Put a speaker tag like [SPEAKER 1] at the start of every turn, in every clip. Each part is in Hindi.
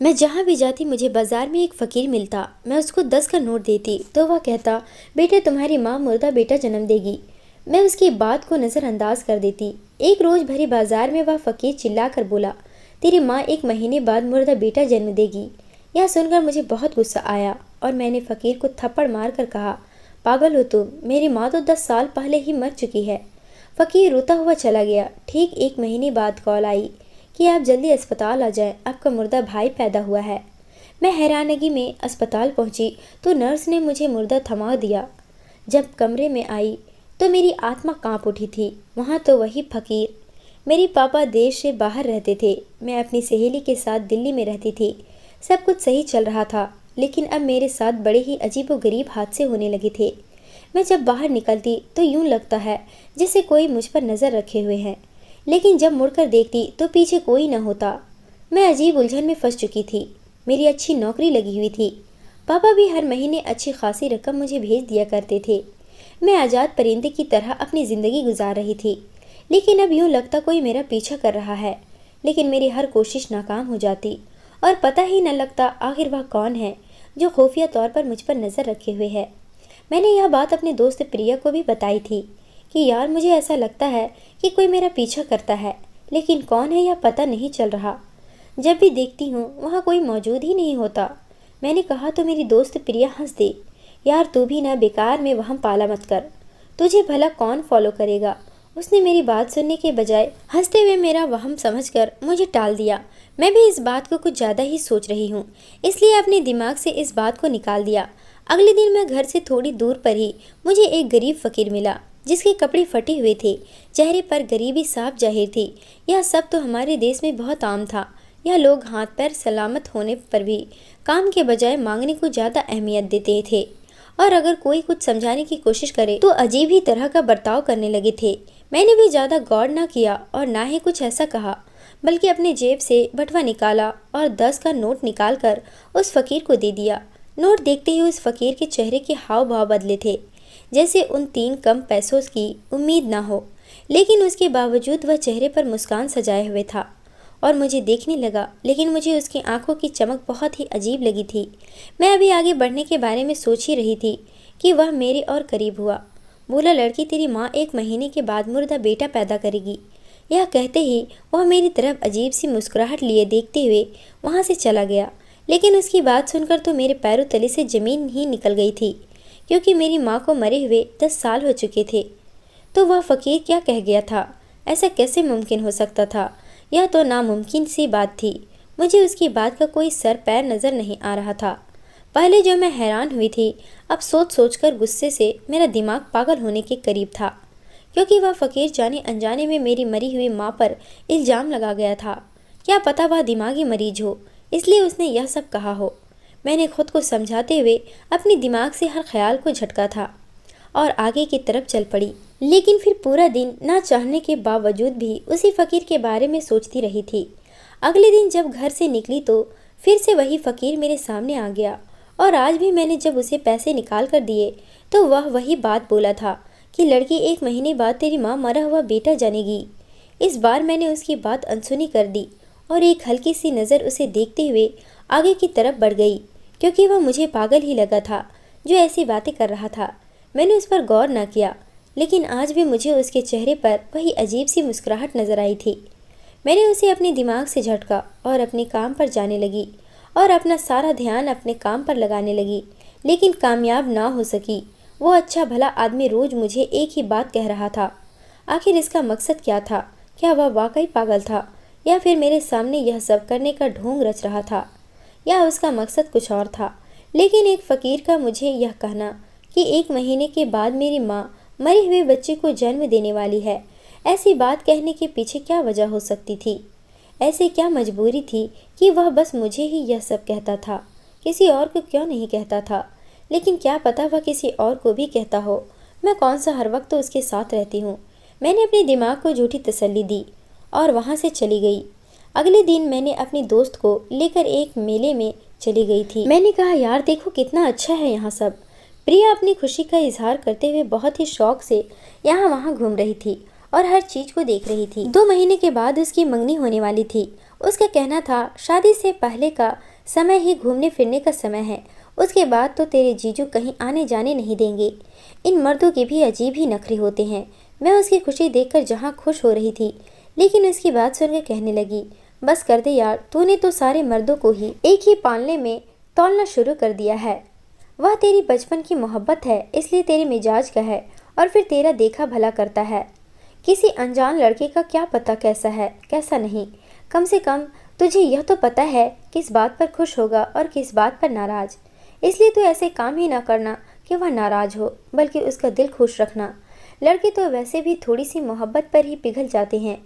[SPEAKER 1] मैं जहाँ भी जाती मुझे बाजार में एक फ़कीर मिलता। मैं उसको 10 का नोट देती तो वह कहता, बेटे तुम्हारी माँ मुर्दा बेटा जन्म देगी। मैं उसकी बात को नज़रअंदाज कर देती। एक रोज़ भरी बाजार में वह फ़कीर चिल्ला कर बोला, तेरी माँ 1 महीने बाद मुर्दा बेटा जन्म देगी। यह सुनकर मुझे बहुत गुस्सा आया और मैंने फ़कीर को थप्पड़ मार कर कहा, पागल हो तुम, मेरी माँ तो 10 साल पहले ही मर चुकी है। फ़कीर रोता हुआ चला गया। ठीक 1 महीने बाद कॉल आई कि आप जल्दी अस्पताल आ जाएं, आपका मुर्दा भाई पैदा हुआ है। मैं हैरानगी में अस्पताल पहुंची तो नर्स ने मुझे मुर्दा थमा दिया। जब कमरे में आई तो मेरी आत्मा कांप उठी थी। वहाँ तो वही फ़कीर। मेरे पापा देश से बाहर रहते थे, मैं अपनी सहेली के साथ दिल्ली में रहती थी। सब कुछ सही चल रहा था, लेकिन अब मेरे साथ बड़े ही अजीबोगरीब हादसे होने लगे थे। मैं जब बाहर निकलती तो यूं लगता है जैसे कोई मुझ पर नज़र रखे हुए हैं, लेकिन जब मुड़कर देखती तो पीछे कोई न होता। मैं अजीब उलझन में फंस चुकी थी। मेरी अच्छी नौकरी लगी हुई थी। पापा भी हर महीने अच्छी खासी रकम मुझे भेज दिया करते थे। मैं आज़ाद परिंदे की तरह अपनी ज़िंदगी गुजार रही थी, लेकिन अब यूं लगता कोई मेरा पीछा कर रहा है। लेकिन मेरी हर कोशिश नाकाम हो जाती और पता ही न लगता आखिर वह कौन है जो खुफिया तौर पर मुझ पर नज़र रखे हुए है। मैंने यह बात अपने दोस्त प्रिया को भी बताई थी कि यार मुझे ऐसा लगता है कि कोई मेरा पीछा करता है, लेकिन कौन है यह पता नहीं चल रहा। जब भी देखती हूँ वहाँ कोई मौजूद ही नहीं होता। मैंने कहा तो मेरी दोस्त प्रिया हंस दी, यार तू भी ना बेकार में वहम पाला मत कर, तुझे भला कौन फॉलो करेगा। उसने मेरी बात सुनने के बजाय हंसते हुए मेरा वहम समझकर मुझे टाल दिया। मैं भी इस बात को कुछ ज़्यादा ही सोच रही हूँ, इसलिए अपने दिमाग से इस बात को निकाल दिया। अगले दिन मैं घर से थोड़ी दूर पर ही मुझे एक गरीब फ़कीर मिला, जिसके कपड़े फटे हुए थे, चेहरे पर गरीबी साफ जाहिर थी। यह सब तो हमारे देश में बहुत आम था। यह लोग हाथ पैर सलामत होने पर भी काम के बजाय मांगने को ज़्यादा अहमियत देते थे, और अगर कोई कुछ समझाने की कोशिश करे तो अजीब ही तरह का बर्ताव करने लगे थे। मैंने भी ज़्यादा गौर न किया और ना ही कुछ ऐसा कहा, बल्कि अपने जेब से बटुआ निकाला और 10 का नोट निकाल कर उस फ़कीर को दे दिया। नोट देखते ही उस फ़कीर के चेहरे के हाव भाव बदले थे, जैसे उन 3 कम पैसों की उम्मीद ना हो, लेकिन उसके बावजूद वह चेहरे पर मुस्कान सजाए हुए था और मुझे देखने लगा। लेकिन मुझे उसकी आंखों की चमक बहुत ही अजीब लगी थी। मैं अभी आगे बढ़ने के बारे में सोच ही रही थी कि वह मेरे और करीब हुआ। बोला, लड़की तेरी माँ 1 महीने के बाद मुर्दा बेटा पैदा करेगी। यह कहते ही वह मेरी तरफ अजीब सी मुस्कुराहट लिए देखते हुए वहाँ से चला गया। लेकिन उसकी बात सुनकर तो मेरे पैरों तले से ज़मीन ही निकल गई थी, क्योंकि मेरी माँ को मरे हुए 10 साल हो चुके थे। तो वह फ़कीर क्या कह गया था? ऐसा कैसे मुमकिन हो सकता था? यह तो नामुमकिन सी बात थी। मुझे उसकी बात का कोई सर पैर नज़र नहीं आ रहा था। पहले जो मैं हैरान हुई थी, अब सोच सोच कर गुस्से से मेरा दिमाग पागल होने के करीब था, क्योंकि वह फ़कीर जाने अनजाने में मेरी मरी हुई माँ पर इल्ज़ाम लगा गया था। क्या पता वह दिमागी मरीज हो, इसलिए उसने यह सब कहा हो। मैंने खुद को समझाते हुए अपने दिमाग से हर ख्याल को झटका था और आगे की तरफ चल पड़ी। लेकिन फिर पूरा दिन ना चाहने के बावजूद भी उसी फ़कीर के बारे में सोचती रही थी। अगले दिन जब घर से निकली तो फिर से वही फ़कीर मेरे सामने आ गया, और आज भी मैंने जब उसे पैसे निकाल कर दिए तो वह वही बात बोला था कि लड़की 1 महीने बाद तेरी माँ मरा हुआ बेटा जानेगी। इस बार मैंने उसकी बात अनसुनी कर दी और एक हल्की सी नज़र उसे देखते हुए आगे की तरफ बढ़ गई, क्योंकि वह मुझे पागल ही लगा था जो ऐसी बातें कर रहा था। मैंने उस पर गौर न किया, लेकिन आज भी मुझे उसके चेहरे पर वही अजीब सी मुस्कुराहट नजर आई थी। मैंने उसे अपने दिमाग से झटका और अपने काम पर जाने लगी और अपना सारा ध्यान अपने काम पर लगाने लगी, लेकिन कामयाब ना हो सकी। वो अच्छा भला आदमी रोज मुझे एक ही बात कह रहा था। आखिर इसका मकसद क्या था? क्या वह वाकई पागल था, या फिर मेरे सामने यह सब करने का ढोंग रच रहा था, या उसका मकसद कुछ और था? लेकिन एक फ़कीर का मुझे यह कहना कि 1 महीने के बाद मेरी माँ मरे हुए बच्चे को जन्म देने वाली है, ऐसी बात कहने के पीछे क्या वजह हो सकती थी? ऐसे क्या मजबूरी थी कि वह बस मुझे ही यह सब कहता था, किसी और को क्यों नहीं कहता था? लेकिन क्या पता वह किसी और को भी कहता हो। मैं कौन सा हर वक्त तो उसके साथ रहती हूँ। मैंने अपने दिमाग को झूठी तसल्ली दी और वहाँ से चली गई। अगले दिन मैंने अपनी दोस्त को लेकर एक मेले में चली गई थी। मैंने कहा, यार देखो कितना अच्छा है यहाँ सब। प्रिया अपनी खुशी का इजहार करते हुए बहुत ही शौक से यहाँ वहाँ घूम रही थी और हर चीज को देख रही थी। 2 महीने के बाद उसकी मंगनी होने वाली थी। उसका कहना था शादी से पहले का समय ही घूमने फिरने का समय है। उसके बाद तो तेरे जीजू कहीं आने जाने नहीं देंगे। इन मर्दों के भी अजीब ही नखरे होते हैं। मैं उसकी खुशी देखकर जहाँ खुश हो रही थी, लेकिन उसकी बात सुनकर कहने लगी, बस कर दे यार, तूने तो सारे मर्दों को ही एक ही पालने में तौलना शुरू कर दिया है। वह तेरी बचपन की मोहब्बत है, इसलिए तेरे मिजाज का है और फिर तेरा देखा भला करता है। किसी अनजान लड़के का क्या पता कैसा है कैसा नहीं। कम से कम तुझे यह तो पता है किस बात पर खुश होगा और किस बात पर नाराज। इसलिए तू ऐसे काम ही ना करना कि वह नाराज हो, बल्कि उसका दिल खुश रखना। लड़के तो वैसे भी थोड़ी सी मोहब्बत पर ही पिघल जाते हैं।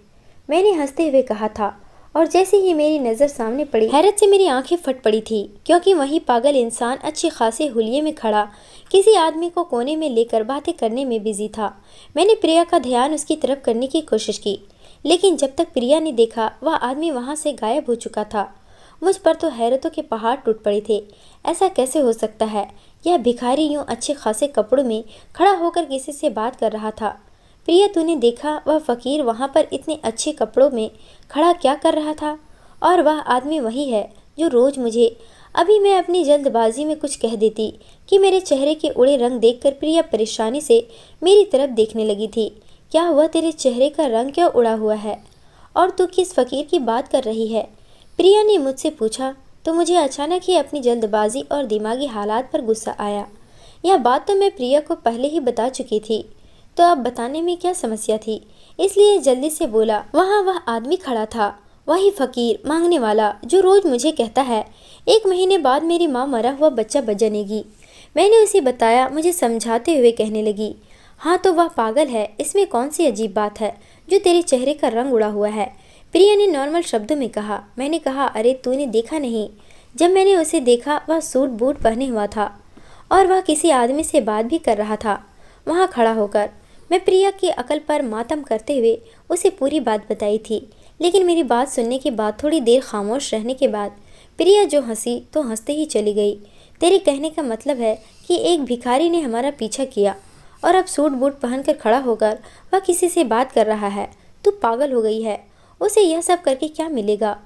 [SPEAKER 1] मैंने हंसते हुए कहा था, और जैसे ही मेरी नज़र सामने पड़ी, हैरत से मेरी आंखें फट पड़ी थी, क्योंकि वही पागल इंसान अच्छे खासे हुलिये में खड़ा किसी आदमी को कोने में लेकर बातें करने में बिजी था। मैंने प्रिया का ध्यान उसकी तरफ करने की कोशिश की, लेकिन जब तक प्रिया ने देखा, वह आदमी वहां से गायब हो चुका था। मुझ पर तो हैरतों के पहाड़ टूट पड़े थे। ऐसा कैसे हो सकता है? यह भिखारी यूं अच्छे खासे कपड़ों में खड़ा होकर किसी से बात कर रहा था। प्रिया, तूने देखा वह फकीर वहां पर इतने अच्छे कपड़ों में खड़ा क्या कर रहा था? और वह आदमी वही है जो रोज मुझे। अभी मैं अपनी जल्दबाजी में कुछ कह देती कि मेरे चेहरे के उड़े रंग देखकर प्रिया परेशानी से मेरी तरफ देखने लगी थी। क्या हुआ, तेरे चेहरे का रंग क्यों उड़ा हुआ है? और तू किस फकीर की बात कर रही है? प्रिया ने मुझसे पूछा तो मुझे अचानक ही अपनी जल्दबाजी और दिमागी हालात पर गुस्सा आया। यह बात तो मैं प्रिया को पहले ही बता चुकी थी, तो अब बताने में क्या समस्या थी? इसलिए जल्दी से बोला, वहाँ वह आदमी खड़ा था, वही फकीर मांगने वाला जो रोज मुझे कहता है 1 महीने बाद मेरी माँ मरा हुआ बच्चा जनेगी। मैंने उसे बताया। मुझे समझाते हुए कहने लगी, हाँ तो वह पागल है, इसमें कौन सी अजीब बात है जो तेरे चेहरे का रंग उड़ा हुआ है? प्रिया ने नॉर्मल शब्दों में कहा। मैंने कहा, अरे तूने देखा नहीं? जब मैंने उसे देखा, वह सूट बूट पहने हुआ था और वह किसी आदमी से बात भी कर रहा था वहाँ खड़ा होकर। मैं प्रिया की अकल पर मातम करते हुए उसे पूरी बात बताई थी, लेकिन मेरी बात सुनने के बाद थोड़ी देर खामोश रहने के बाद प्रिया जो हंसी तो हंसते ही चली गई। तेरे कहने का मतलब है कि एक भिखारी ने हमारा पीछा किया और अब सूट बूट पहनकर खड़ा होकर वह किसी से बात कर रहा है? तू पागल हो गई है। उसे यह सब करके क्या मिलेगा?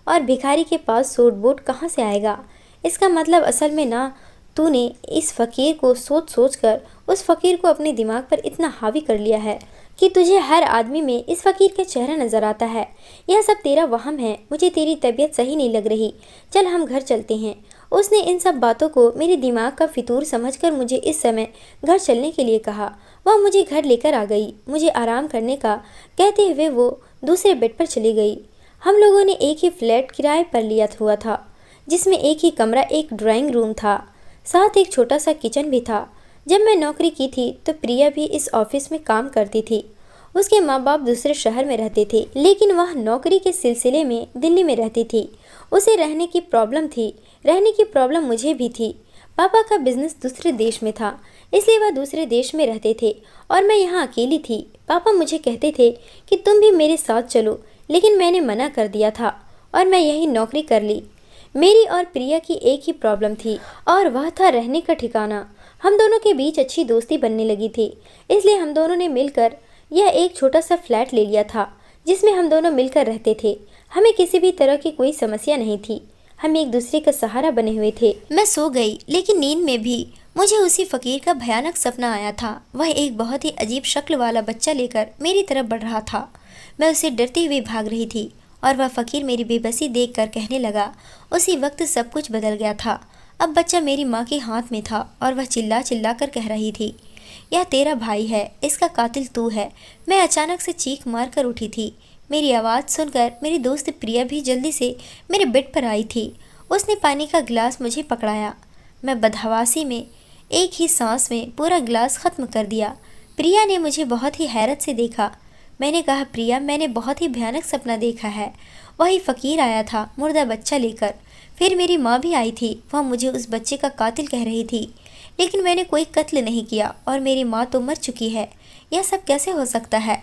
[SPEAKER 1] और भिखारी के पास सूट बूट कहाँ से आएगा? इसका मतलब असल में ना, तूने इस फकीर को सोच सोच कर उस फकीर को अपने दिमाग पर इतना हावी कर लिया है कि तुझे हर आदमी में इस फकीर का चेहरा नजर आता है। यह सब तेरा वहम है। मुझे तेरी तबीयत सही नहीं लग रही, चल हम घर चलते हैं। उसने इन सब बातों को मेरे दिमाग का फितूर समझकर मुझे इस समय घर चलने के लिए कहा। वह मुझे घर लेकर आ गई। मुझे आराम करने का कहते हुए वो दूसरे बेड पर चली गई। हम लोगों ने एक ही फ्लैट किराए पर लिया हुआ था, जिसमें एक ही कमरा, एक ड्राइंग रूम था, साथ एक छोटा सा किचन भी था। जब मैं नौकरी की थी तो प्रिया भी इस ऑफिस में काम करती थी। उसके माँ बाप दूसरे शहर में रहते थे, लेकिन वह नौकरी के सिलसिले में दिल्ली में रहती थी। उसे रहने की प्रॉब्लम मुझे भी थी। पापा का बिजनेस दूसरे देश में था, इसलिए वह दूसरे देश में रहते थे और मैं यहाँ अकेली थी। पापा मुझे कहते थे कि तुम भी मेरे साथ चलो, लेकिन मैंने मना कर दिया था और मैं यही नौकरी कर ली। मेरी और प्रिया की एक ही प्रॉब्लम थी और वह था रहने का ठिकाना। हम दोनों के बीच अच्छी दोस्ती बनने लगी थी, इसलिए हम दोनों ने मिलकर यह एक छोटा सा फ्लैट ले लिया था, जिसमें हम दोनों मिलकर रहते थे। हमें किसी भी तरह की कोई समस्या नहीं थी। हम एक दूसरे का सहारा बने हुए थे। मैं सो गई, लेकिन नींद में भी मुझे उसी फकीर का भयानक सपना आया था। वह एक बहुत ही अजीब शक्ल वाला बच्चा लेकर मेरी तरफ बढ़ रहा था। मैं उसे डरती हुई भाग रही थी और वह फकीर मेरी बेबसी देखकर कहने लगा। उसी वक्त सब कुछ बदल गया था। अब बच्चा मेरी माँ के हाथ में था और वह चिल्ला चिल्ला कर कह रही थी, यह तेरा भाई है, इसका कातिल तू है। मैं अचानक से चीख मार कर उठी थी। मेरी आवाज़ सुनकर मेरी दोस्त प्रिया भी जल्दी से मेरे बेड पर आई थी। उसने पानी का गिलास मुझे पकड़ाया। मैं बदहवासी में एक ही सांस में पूरा गिलास ख़त्म कर दिया। प्रिया ने मुझे बहुत ही हैरत से देखा। मैंने कहा, प्रिया, मैंने बहुत ही भयानक सपना देखा है। वही फ़कीर आया था मुर्दा बच्चा लेकर। फिर मेरी माँ भी आई थी। वह मुझे उस बच्चे का कातिल कह रही थी, लेकिन मैंने कोई कत्ल नहीं किया और मेरी माँ तो मर चुकी है। यह सब कैसे हो सकता है?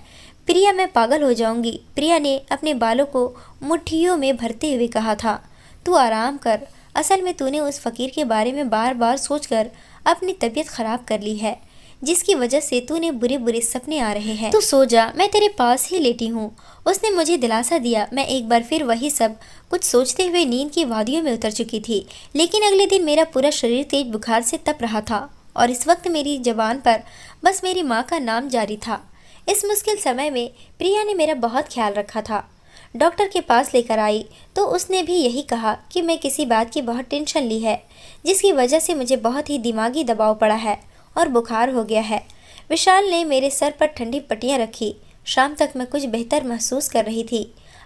[SPEAKER 1] प्रिया, मैं पागल हो जाऊंगी। प्रिया ने अपने बालों को मुट्ठियों में भरते हुए कहा था। तू आराम कर। असल में तूने उस फकीर के बारे में बार बार सोचकर अपनी तबीयत ख़राब कर ली है। जिसकी वजह से तूने बुरे बुरे सपने आ रहे हैं। तू सो जा, मैं तेरे पास ही लेटी हूँ। उसने मुझे दिलासा दिया। मैं एक बार फिर वही सब कुछ सोचते हुए नींद की वादियों में उतर चुकी थी। लेकिन अगले दिन मेरा पूरा शरीर तेज बुखार से तप रहा था और इस वक्त मेरी जबान पर बस मेरी माँ का नाम जारी था। इस मुश्किल समय में प्रिया ने मेरा बहुत ख्याल रखा था। डॉक्टर के पास लेकर आई तो उसने भी यही कहा कि मैं किसी बात की बहुत टेंशन ली है, जिसकी वजह से मुझे बहुत ही दिमागी दबाव पड़ा है और बुखार हो गया है। विशाल ने मेरे सर पर ठंडी पट्टियाँ रखी। शाम तक मैं कुछ बेहतर महसूस कर रही थी।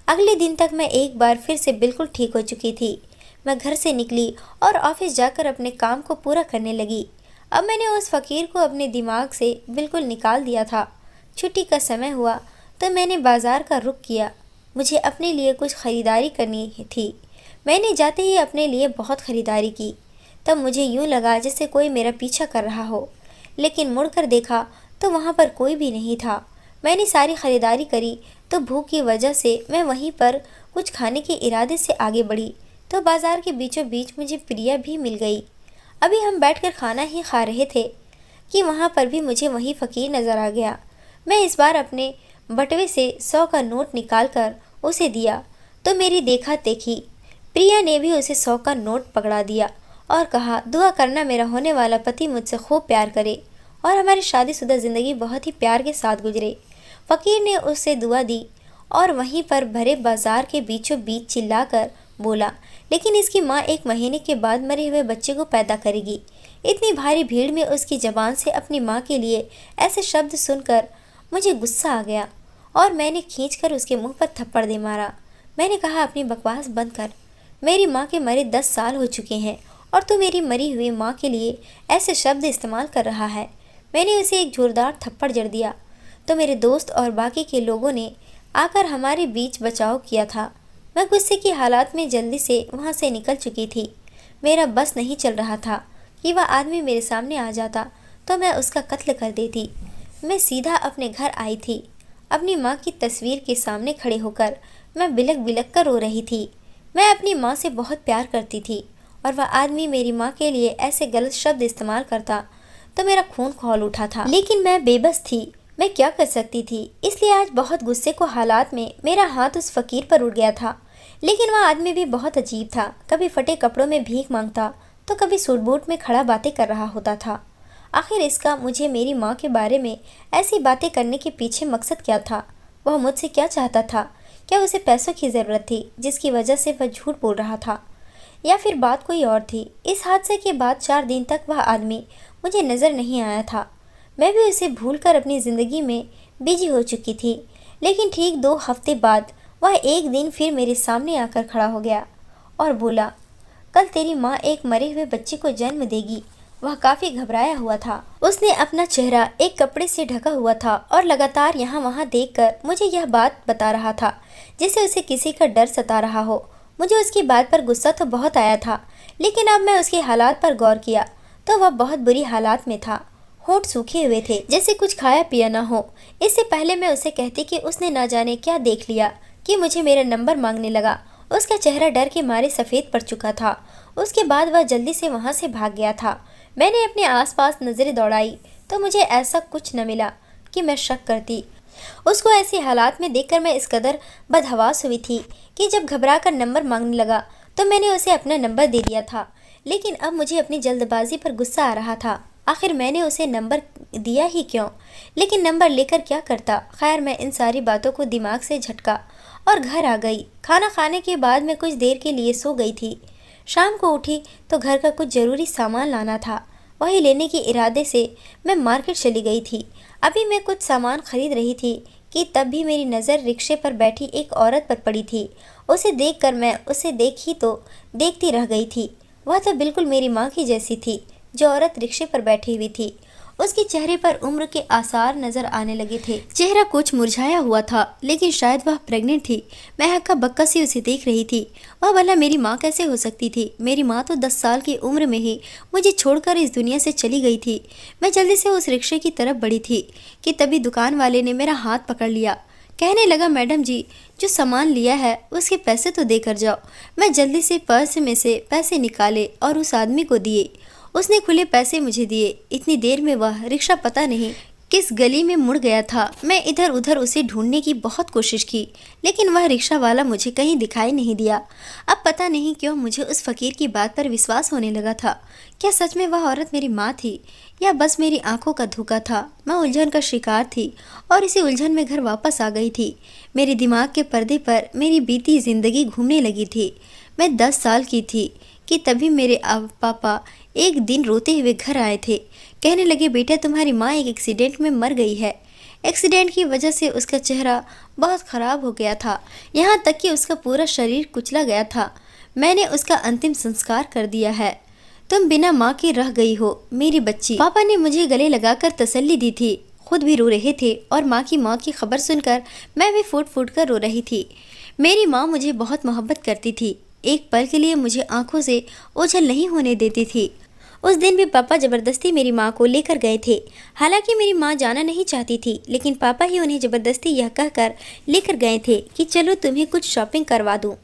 [SPEAKER 1] अगले दिन तक मैं एक बार फिर से बिल्कुल ठीक हो चुकी थी। मैं घर से निकली और ऑफिस जाकर अपने काम को पूरा करने लगी। अब मैंने उस फकीर को अपने दिमाग से बिल्कुल निकाल दिया था। छुट्टी का समय हुआ तो मैंने बाज़ार का रुख किया। मुझे अपने लिए कुछ ख़रीदारी करनी थी। मैंने जाते ही अपने लिए बहुत ख़रीदारी की। तब मुझे यूँ लगा जैसे कोई मेरा पीछा कर रहा हो, लेकिन मुड़कर देखा तो वहाँ पर कोई भी नहीं था। मैंने सारी ख़रीदारी करी तो भूख की वजह से मैं वहीं पर कुछ खाने के इरादे से आगे बढ़ी तो बाज़ार के बीचों बीच मुझे प्रिया भी मिल गई। अभी हम बैठकर खाना ही खा रहे थे कि वहाँ पर भी मुझे वही फ़कीर नज़र आ गया। मैं इस बार अपने बटुए से 100 का नोट निकाल कर उसे दिया तो मेरी देखा देखी प्रिया ने भी उसे 100 का नोट पकड़ा दिया और कहा, दुआ करना मेरा होने वाला पति मुझसे खूब प्यार करे और हमारी शादीशुदा ज़िंदगी बहुत ही प्यार के साथ गुजरे। फ़कीर ने उससे दुआ दी और वहीं पर भरे बाज़ार के बीचों बीच चिल्लाकर बोला, लेकिन इसकी माँ 1 महीने के बाद मरे हुए बच्चे को पैदा करेगी। इतनी भारी भीड़ में उसकी ज़बान से अपनी माँ के लिए ऐसे शब्द सुनकर मुझे गुस्सा आ गया और मैंने खींचकर उसके मुंह पर थप्पड़ दे मारा। मैंने कहा, अपनी बकवास बंद कर। मेरी माँ के मरे 10 साल हो चुके हैं और तू मेरी मरी हुई माँ के लिए ऐसे शब्द इस्तेमाल कर रहा है। मैंने उसे एक जोरदार थप्पड़ जड़ दिया तो मेरे दोस्त और बाकी के लोगों ने आकर हमारे बीच बचाव किया था। मैं गुस्से की हालात में जल्दी से वहाँ से निकल चुकी थी। मेरा बस नहीं चल रहा था कि वह आदमी मेरे सामने आ जाता तो मैं उसका कत्ल कर देती। मैं सीधा अपने घर आई थी। अपनी माँ की तस्वीर के सामने खड़े होकर मैं बिलक बिलक कर रो रही थी। मैं अपनी माँ से बहुत प्यार करती थी और वह आदमी मेरी माँ के लिए ऐसे गलत शब्द इस्तेमाल करता तो मेरा खून खौल उठा था। लेकिन मैं बेबस थी, मैं क्या कर सकती थी। इसलिए आज बहुत गुस्से को हालात में मेरा हाथ उस फ़कीर पर उठ गया था। लेकिन वह आदमी भी बहुत अजीब था। कभी फटे कपड़ों में भीख मांगता तो कभी सूट बूट में खड़ा बातें कर रहा होता था। आखिर इसका मुझे मेरी माँ के बारे में ऐसी बातें करने के पीछे मकसद क्या था? वह मुझसे क्या चाहता था? क्या उसे पैसों की ज़रूरत थी जिसकी वजह से वह झूठ बोल रहा था, या फिर बात कोई और थी? इस हादसे के बाद 4 दिन तक वह आदमी मुझे नज़र नहीं आया था। मैं भी उसे भूलकर अपनी ज़िंदगी में बिजी हो चुकी थी। लेकिन ठीक 2 हफ्ते बाद वह एक दिन फिर मेरे सामने आकर खड़ा हो गया और बोला, कल तेरी माँ एक मरे हुए बच्चे को जन्म देगी। वह काफ़ी घबराया हुआ था। उसने अपना चेहरा एक कपड़े से ढका हुआ था और लगातार यहाँ वहाँ देखकर मुझे यह बात बता रहा था जैसे उसे किसी का डर सता रहा हो। मुझे उसकी बात पर गुस्सा तो बहुत आया था, लेकिन अब मैं उसके हालात पर गौर किया तो वह बहुत बुरी हालात में था। होंठ सूखे हुए थे जैसे कुछ खाया पिया ना हो। इससे पहले मैं उसे कहती कि उसने ना जाने क्या देख लिया कि मुझे मेरा नंबर मांगने लगा। उसका चेहरा डर के मारे सफ़ेद पड़ चुका था। उसके बाद वह जल्दी से वहाँ से भाग गया था। मैंने अपने आसपास नज़रें दौड़ाई तो मुझे ऐसा कुछ न मिला कि मैं शक करती। उसको ऐसे हालात में देखकर मैं इस कदर बदहवास हुई थी कि जब घबरा कर नंबर मांगने लगा तो मैंने उसे अपना नंबर दे दिया था। लेकिन अब मुझे अपनी जल्दबाजी पर गुस्सा आ रहा था। आखिर मैंने उसे नंबर दिया ही क्यों? लेकिन नंबर लेकर क्या करता? खैर, मैं इन सारी बातों को दिमाग से झटका और घर आ गई। खाना खाने के बाद मैं कुछ देर के लिए सो गई थी। शाम को उठी तो घर का कुछ ज़रूरी सामान लाना था। वही लेने के इरादे से मैं मार्केट चली गई थी। अभी मैं कुछ सामान खरीद रही थी कि तब भी मेरी नज़र रिक्शे पर बैठी एक औरत पर पड़ी थी। उसे देखकर मैं उसे देखती रह गई थी। वह तो बिल्कुल मेरी माँ की जैसी थी। जो औरत रिक्शे पर बैठी हुई थी उसके चेहरे पर उम्र के आसार नजर आने लगे थे। चेहरा कुछ मुरझाया हुआ था, लेकिन शायद वह प्रेग्नेंट थी। मैं हक्का बक्का सी उसे देख रही थी। वह भला मेरी माँ कैसे हो सकती थी? मेरी माँ तो 10 साल की उम्र में ही मुझे छोड़कर इस दुनिया से चली गई थी। मैं जल्दी से उस रिक्शे की तरफ बढ़ी थी कि तभी दुकान वाले ने मेरा हाथ पकड़ लिया। कहने लगा, मैडम जी, जो सामान लिया है उसके पैसे तो देकर जाओ। मैं जल्दी से पर्स में से पैसे निकाले और उस आदमी को दिए। उसने खुले पैसे मुझे दिए। इतनी देर में वह रिक्शा पता नहीं किस गली में मुड़ गया था। मैं इधर उधर उसे ढूंढने की बहुत कोशिश की, लेकिन वह रिक्शा वाला मुझे कहीं दिखाई नहीं दिया। अब पता नहीं क्यों मुझे उस फकीर की बात पर विश्वास होने लगा था। क्या सच में वह औरत मेरी माँ थी या बस मेरी आंखों का धोखा था? मैं उलझन का शिकार थी और इसी उलझन में घर वापस आ गई थी। मेरे दिमाग के पर्दे पर मेरी बीती जिंदगी घूमने लगी थी। मैं 10 साल की थी कि तभी मेरे पापा एक दिन रोते हुए घर आए थे। कहने लगे, बेटा तुम्हारी माँ एक एक्सीडेंट में मर गई है। एक्सीडेंट की वजह से उसका चेहरा बहुत ख़राब हो गया था, यहाँ तक कि उसका पूरा शरीर कुचला गया था। मैंने उसका अंतिम संस्कार कर दिया है। तुम बिना माँ के रह गई हो मेरी बच्ची। पापा ने मुझे गले लगाकर तसल्ली दी थी। खुद भी रो रहे थे और माँ की मौत की खबर सुनकर मैं भी फूट फूट कर रो रही थी। मेरी माँ मुझे बहुत मोहब्बत करती थी। एक पल के लिए मुझे आंखों से ओझल नहीं होने देती थी। उस दिन भी पापा ज़बरदस्ती मेरी माँ को लेकर गए थे। हालांकि मेरी माँ जाना नहीं चाहती थी, लेकिन पापा ही उन्हें ज़बरदस्ती यह कहकर लेकर गए थे कि चलो तुम्हें कुछ शॉपिंग करवा दूँ।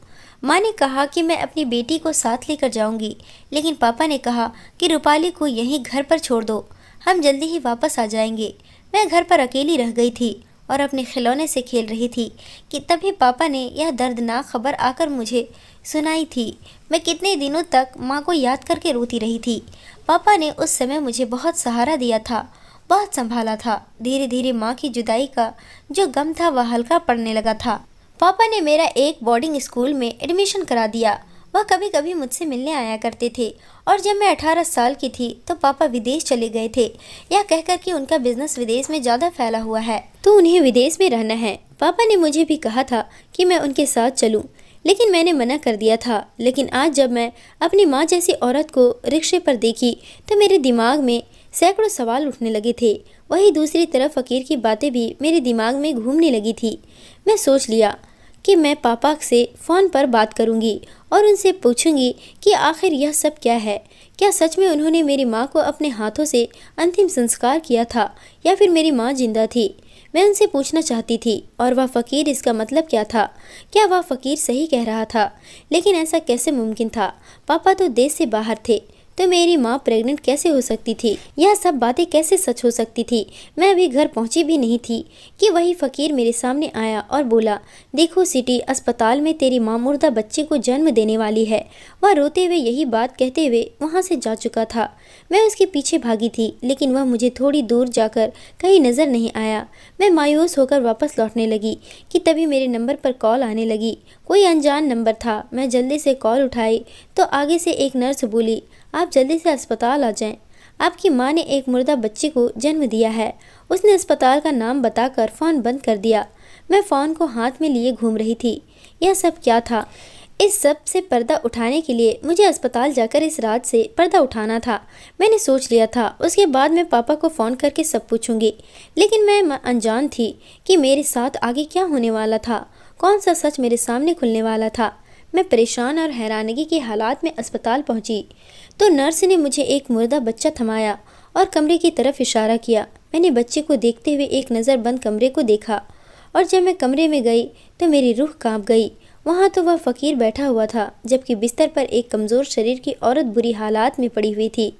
[SPEAKER 1] माँ ने कहा कि मैं अपनी बेटी को साथ लेकर जाऊंगी, लेकिन पापा ने कहा कि रूपाली को यहीं घर पर छोड़ दो, हम जल्दी ही वापस आ जाएंगे। मैं घर पर अकेली रह गई थी और अपने खिलौने से खेल रही थी कि तभी पापा ने यह दर्दनाक खबर आकर मुझे सुनाई थी। मैं कितने दिनों तक माँ को याद करके रोती रही थी। पापा ने उस समय मुझे बहुत सहारा दिया था, बहुत संभाला था। धीरे धीरे माँ की जुदाई का जो गम था वह हल्का पड़ने लगा था। पापा ने मेरा एक बोर्डिंग स्कूल में एडमिशन करा दिया। वह कभी कभी मुझसे मिलने आया करते थे और जब मैं 18 साल की थी तो पापा विदेश चले गए थे, यह कहकर कि उनका बिजनेस विदेश में ज़्यादा फैला हुआ है तो उन्हें विदेश में रहना है। पापा ने मुझे भी कहा था कि मैं उनके साथ चलूं, लेकिन मैंने मना कर दिया था। लेकिन आज जब मैं अपनी माँ जैसी औरत को रिक्शे पर देखी तो मेरे दिमाग में सैकड़ों सवाल उठने लगे थे। वहीं दूसरी तरफ फ़कीर की बातें भी मेरे दिमाग में घूमने लगी थी। मैं सोच लिया कि मैं पापा से फ़ोन पर बात करूंगी और उनसे पूछूंगी कि आखिर यह सब क्या है। क्या सच में उन्होंने मेरी माँ को अपने हाथों से अंतिम संस्कार किया था या फिर मेरी माँ जिंदा थी? मैं उनसे पूछना चाहती थी। और वह फ़कीर, इसका मतलब क्या था? क्या वह फ़कीर सही कह रहा था? लेकिन ऐसा कैसे मुमकिन था? पापा तो देश से बाहर थे, तो मेरी माँ प्रेग्नेंट कैसे हो सकती थी? यह सब बातें कैसे सच हो सकती थी? मैं अभी घर पहुँची भी नहीं थी कि वही फ़कीर मेरे सामने आया और बोला, देखो सिटी अस्पताल में तेरी माँ मुर्दा बच्चे को जन्म देने वाली है। वह रोते हुए यही बात कहते हुए वहाँ से जा चुका था। मैं उसके पीछे भागी थी, लेकिन वह मुझे थोड़ी दूर जाकर कहीं नज़र नहीं आया। मैं मायूस होकर वापस लौटने लगी कि तभी मेरे नंबर पर कॉल आने लगी। कोई अनजान नंबर था। मैं जल्दी से कॉल उठाई तो आगे से एक नर्स बोली, आप जल्दी से अस्पताल आ जाएं। आपकी माँ ने एक मुर्दा बच्चे को जन्म दिया है। उसने अस्पताल का नाम बताकर फ़ोन बंद कर दिया। मैं फ़ोन को हाथ में लिए घूम रही थी। यह सब क्या था? इस सब से पर्दा उठाने के लिए मुझे अस्पताल जाकर इस रात से पर्दा उठाना था। मैंने सोच लिया था। उसके बाद मैं पापा को फ़ोन करके सब पूछूंगी, लेकिन मैं अनजान थी कि मेरे साथ आगे क्या होने वाला था। कौन सा सच मेरे सामने खुलने वाला था। मैं परेशान और हैरानगी के हालात में अस्पताल पहुंची तो नर्स ने मुझे एक मुर्दा बच्चा थमाया और कमरे की तरफ इशारा किया। मैंने बच्चे को देखते हुए एक नज़र बंद कमरे को देखा और जब मैं कमरे में गई तो मेरी रूह कांप गई। वहाँ तो वह फ़कीर बैठा हुआ था, जबकि बिस्तर पर एक कमज़ोर शरीर की औरत बुरी हालात में पड़ी हुई थी।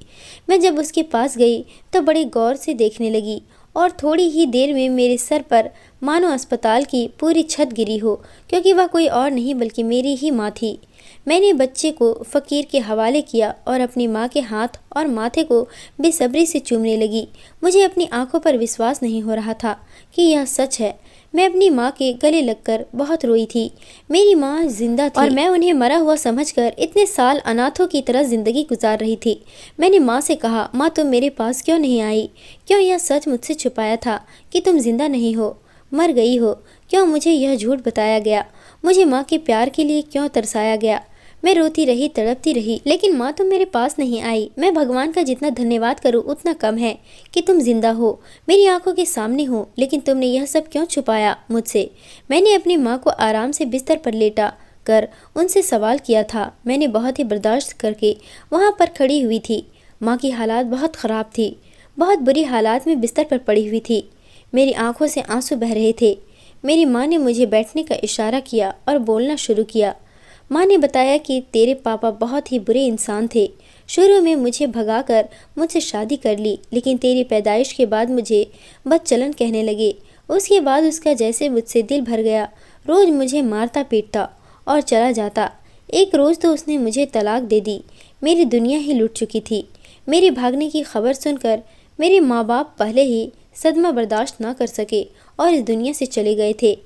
[SPEAKER 1] मैं जब उसके पास गई तो बड़े गौर से देखने लगी और थोड़ी ही देर में मेरे सर पर मानो अस्पताल की पूरी छत गिरी हो, क्योंकि वह कोई और नहीं बल्कि मेरी ही माँ थी। मैंने बच्चे को फ़कीर के हवाले किया और अपनी माँ के हाथ और माथे को बेसब्री से चूमने लगी। मुझे अपनी आंखों पर विश्वास नहीं हो रहा था कि यह सच है। मैं अपनी माँ के गले लगकर बहुत रोई थी। मेरी माँ जिंदा थी और मैं उन्हें मरा हुआ समझकर इतने साल अनाथों की तरह ज़िंदगी गुजार रही थी। मैंने माँ से कहा, माँ तुम मेरे पास क्यों नहीं आई? क्यों यह सच मुझसे छुपाया था कि तुम जिंदा नहीं हो, मर गई हो? क्यों मुझे यह झूठ बताया गया? मुझे माँ के प्यार के लिए क्यों तरसाया गया? मैं रोती रही, तड़पती रही, लेकिन माँ तुम मेरे पास नहीं आई। मैं भगवान का जितना धन्यवाद करूँ उतना कम है कि तुम जिंदा हो, मेरी आंखों के सामने हो। लेकिन तुमने यह सब क्यों छुपाया मुझसे? मैंने अपनी माँ को आराम से बिस्तर पर लेटा कर उनसे सवाल किया था। मैंने बहुत ही बर्दाश्त करके वहाँ पर खड़ी हुई थी। माँ की हालात बहुत ख़राब थी, बहुत बुरी हालात में बिस्तर पर पड़ी हुई थी। मेरी आंखों से आंसू बह रहे थे। मेरी माँ ने मुझे बैठने का इशारा किया और बोलना शुरू किया। माँ ने बताया कि तेरे पापा बहुत ही बुरे इंसान थे। शुरू में मुझे भगाकर मुझसे शादी कर ली, लेकिन तेरी पैदाइश के बाद मुझे बदचलन कहने लगे। उसके बाद उसका जैसे मुझसे दिल भर गया। रोज़ मुझे मारता पीटता और चला जाता। एक रोज़ तो उसने मुझे तलाक दे दी। मेरी दुनिया ही लुट चुकी थी। मेरे भागने की खबर सुनकर मेरे माँ बाप पहले ही सदमा बर्दाश्त ना कर सके और इस दुनिया से चले गए थे।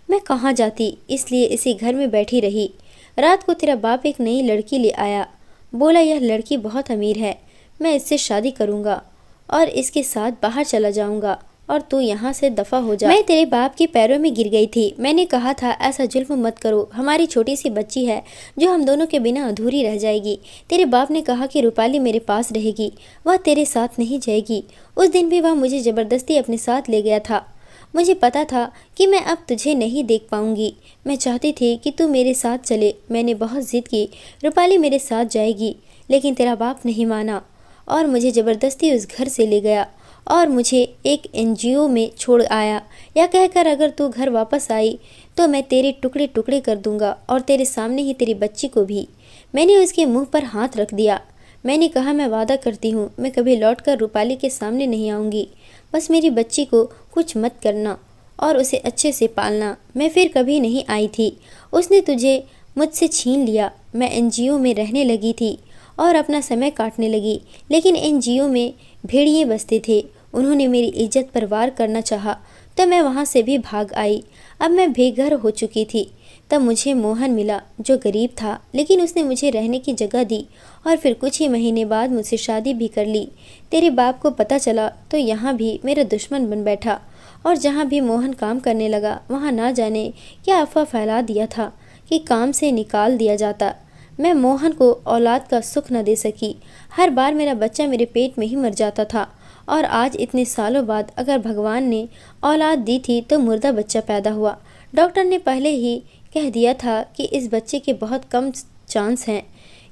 [SPEAKER 1] मैं कहाँ जाती, इसलिए इसी घर में बैठी रही। रात को तेरा बाप एक नई लड़की ले आया। बोला यह लड़की बहुत अमीर है, मैं इससे शादी करूँगा और इसके साथ बाहर चला जाऊँगा और तू यहाँ से दफ़ा हो जा। मैं तेरे बाप के पैरों में गिर गई थी। मैंने कहा था ऐसा जुल्म मत करो, हमारी छोटी सी बच्ची है जो हम दोनों के बिना अधूरी रह जाएगी। तेरे बाप ने कहा कि रूपाली मेरे पास रहेगी, वह तेरे साथ नहीं जाएगी। उस दिन भी वह मुझे ज़बरदस्ती अपने साथ ले गया था। मुझे पता था कि मैं अब तुझे नहीं देख पाऊंगी। मैं चाहती थी कि तू मेरे साथ चले। मैंने बहुत ज़िद की, रूपाली मेरे साथ जाएगी, लेकिन तेरा बाप नहीं माना और मुझे ज़बरदस्ती उस घर से ले गया और मुझे एक एनजीओ में छोड़ आया। यह कहकर अगर तू घर वापस आई तो मैं तेरे टुकड़े टुकड़े कर दूंगा और तेरे सामने ही तेरी बच्ची को भी। मैंने उसके मुंह पर हाथ रख दिया। मैंने कहा मैं वादा करती हूँ मैं कभी लौटकर रूपाली के सामने नहीं आऊँगी। बस मेरी बच्ची को कुछ मत करना और उसे अच्छे से पालना। मैं फिर कभी नहीं आई थी। उसने तुझे मुझसे छीन लिया। मैं एनजीओ में रहने लगी थी और अपना समय काटने लगी, लेकिन एनजीओ में भेड़िए बसते थे। उन्होंने मेरी इज्जत पर वार करना चाहा तो मैं वहाँ से भी भाग आई। अब मैं बेघर हो चुकी थी। तब मुझे मोहन मिला जो गरीब था, लेकिन उसने मुझे रहने की जगह दी और फिर कुछ ही महीने बाद मुझसे शादी भी कर ली। तेरे बाप को पता चला तो यहाँ भी मेरा दुश्मन बन बैठा और जहाँ भी मोहन काम करने लगा वहाँ ना जाने क्या अफवाह फैला दिया था कि काम से निकाल दिया जाता। मैं मोहन को औलाद का सुख न दे सकी। हर बार मेरा बच्चा मेरे पेट में ही मर जाता था और आज इतने सालों बाद अगर भगवान ने औलाद दी थी तो मुर्दा बच्चा पैदा हुआ। डॉक्टर ने पहले ही कह दिया था कि इस बच्चे के बहुत कम चांस हैं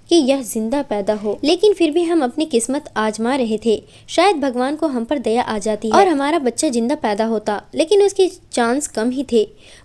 [SPEAKER 1] कि यह जिंदा पैदा हो, लेकिन फिर भी हम अपनी किस्मत आजमा रहे थे। शायद भगवान को हम पर दया आ जाती है और हमारा बच्चा जिंदा पैदा होता, लेकिन उसके चांस कम ही थे।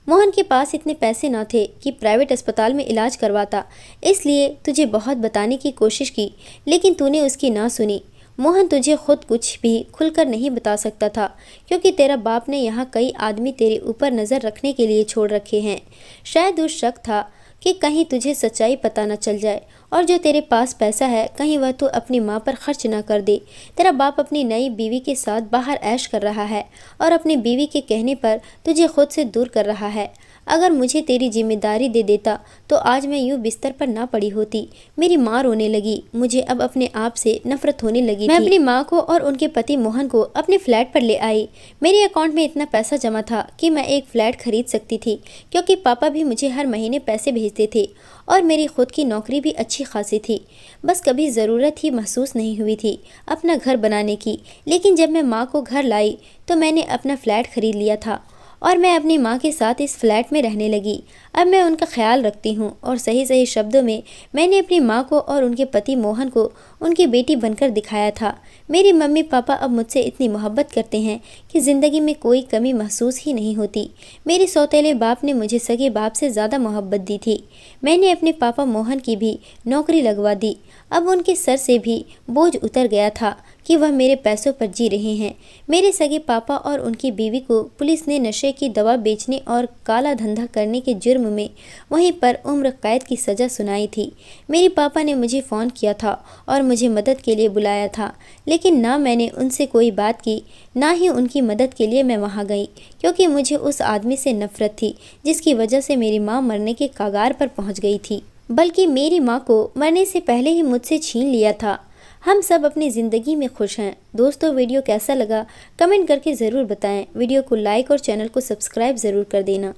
[SPEAKER 1] मोहन के पास इतने पैसे ना थे कि प्राइवेट अस्पताल में इलाज करवाता, इसलिए तुझे बहुत बताने की कोशिश की, लेकिन तूने उसकी ना सुनी। मोहन तुझे खुद कुछ भी खुलकर नहीं बता सकता था क्योंकि तेरा बाप ने यहाँ कई आदमी तेरे ऊपर नज़र रखने के लिए छोड़ रखे हैं। शायद उस शक था कि कहीं तुझे सच्चाई पता न चल जाए और जो तेरे पास पैसा है कहीं वह तू अपनी माँ पर खर्च ना कर दे। तेरा बाप अपनी नई बीवी के साथ बाहर ऐश कर रहा है और अपनी बीवी के कहने पर तुझे खुद से दूर कर रहा है। अगर मुझे तेरी जिम्मेदारी दे देता तो आज मैं यूँ बिस्तर पर ना पड़ी होती। मेरी माँ रोने लगी। मुझे अब अपने आप से नफरत होने लगी। मैं अपनी माँ को और उनके पति मोहन को अपने फ्लैट पर ले आई। मेरे अकाउंट में इतना पैसा जमा था कि मैं एक फ्लैट खरीद सकती थी क्योंकि पापा भी मुझे हर महीने पैसे भेजते थे और मेरी खुद की नौकरी भी अच्छी खासी थी। बस कभी ज़रूरत ही महसूस नहीं हुई थी अपना घर बनाने की। लेकिन जब मैं माँ को घर लाई तो मैंने अपना फ्लैट खरीद लिया था और मैं अपनी माँ के साथ इस फ्लैट में रहने लगी। अब मैं उनका ख्याल रखती हूँ और सही सही शब्दों में मैंने अपनी माँ को और उनके पति मोहन को उनकी बेटी बनकर दिखाया था। मेरे मम्मी पापा अब मुझसे इतनी मोहब्बत करते हैं कि ज़िंदगी में कोई कमी महसूस ही नहीं होती। मेरे सौतेले बाप ने मुझे सगे बाप से ज़्यादा मोहब्बत दी थी। मैंने अपने पापा मोहन की भी नौकरी लगवा दी। अब उनके सर से भी बोझ उतर गया था कि वह मेरे पैसों पर जी रहे हैं। मेरे सगे पापा और उनकी बीवी को पुलिस ने नशे की दवा बेचने और काला धंधा करने के जुर्म में वहीं पर उम्र कैद की सज़ा सुनाई थी। मेरे पापा ने मुझे फ़ोन किया था और मुझे मदद के लिए बुलाया था, लेकिन ना मैंने उनसे कोई बात की ना ही उनकी मदद के लिए मैं वहाँ गई, क्योंकि मुझे उस आदमी से नफ़रत थी जिसकी वजह से मेरी माँ मरने के कगार पर पहुँच गई थी, बल्कि मेरी माँ को मरने से पहले ही मुझसे छीन लिया था। हम सब अपनी ज़िंदगी में खुश हैं। दोस्तों, वीडियो कैसा लगा कमेंट करके ज़रूर बताएं। वीडियो को लाइक और चैनल को सब्सक्राइब ज़रूर कर देना।